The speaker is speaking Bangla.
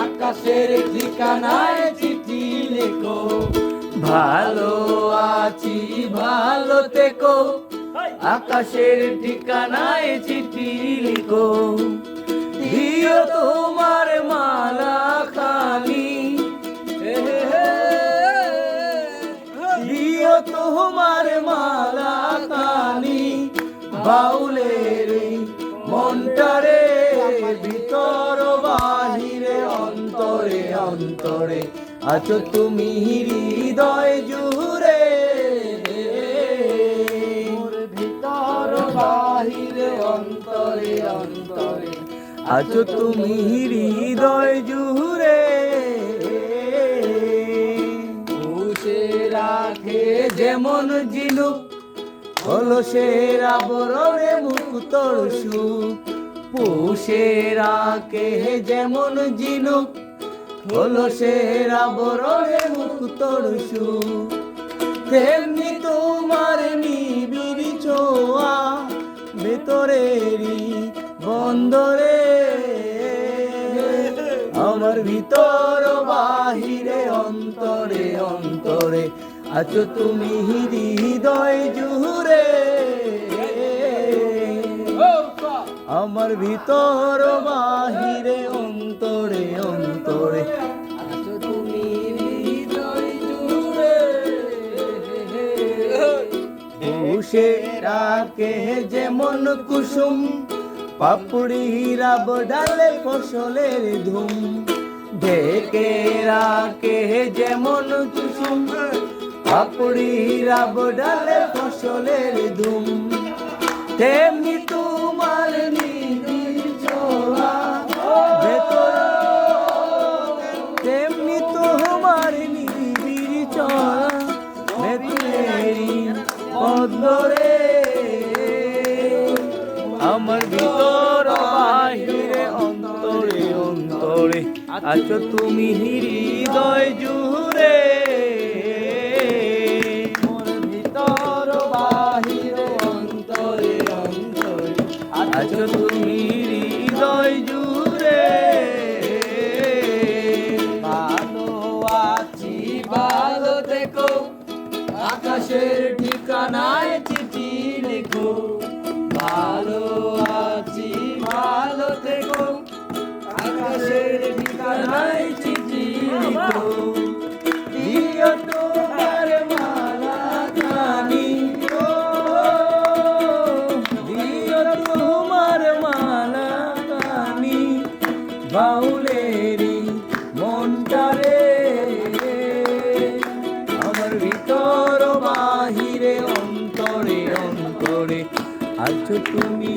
আকাশের ঠিকানায় চিঠি লেখো, ভালো আছি ভালো থেকো। আকাশের ঠিকানায় চিঠি লিখো, দিও তোমার মালা খানি, দিও তোমার মালা খানি। বাউলের মনটারে ভিতর বাহিরে অন্তরে অন্তরে আছো তুমি হৃদয় জুড়ে, ভিতর বাহিরে অন্তরে অন্তরে আছো তুমি হৃদয় জুড়ে। পুষে রাখে যেমন ঝিনুক, কলসের আবরণে মুক্তর সুখ। পুষে রাখে যেমন ঝিনুক, কলসের আবরণে মুক্তর সুখ। তেমনি তোমার নিবিড় ছোঁয়া ভেতরেরই বন্দরে, আমার ভিতর বাহিরে অন্তরে অন্তরে আছো তুমি হৃদয় জুড়ে। আমার ভিতর বাহিরে অন্তরে অন্তরে আছো তুমি হৃদয় জুড়ে। পুষে রাখে যেমন কুসুম, পাপড়ির ডালে ফসলের ধুম। ঢেকে রাখে যেমন কুসুম, পাপড়ির ডালে ফসলের ধুম। তেমনি তোমার নিবিড় ছোঁয়া ভেতর, তেমনি তোমার নিবিড় ছোঁয়া ভেতরেরই অন্তরে, আমার ভিতর বাহিরে অন্তরে অন্তরে আছো তুমি হৃদয় জুড়ে। মোর ভিতর বাহিরে অন্তরে অন্তরে আছো তুমি হৃদয় জুড়ে। ভালো আছি ভালো থেকো, আকাশের ঠিকানায় চিঠি লেখো। ভালো আছি ভালো থেকো, আকাশের ঠিকানায় চিঠি লিখো। দিও তোমার মালা খানি, দিও তোমার মালা খানি। বাউলেরই মনটারে, আমার ভিতর বাহিরে অন্তরে অন্তরে আছো তুমি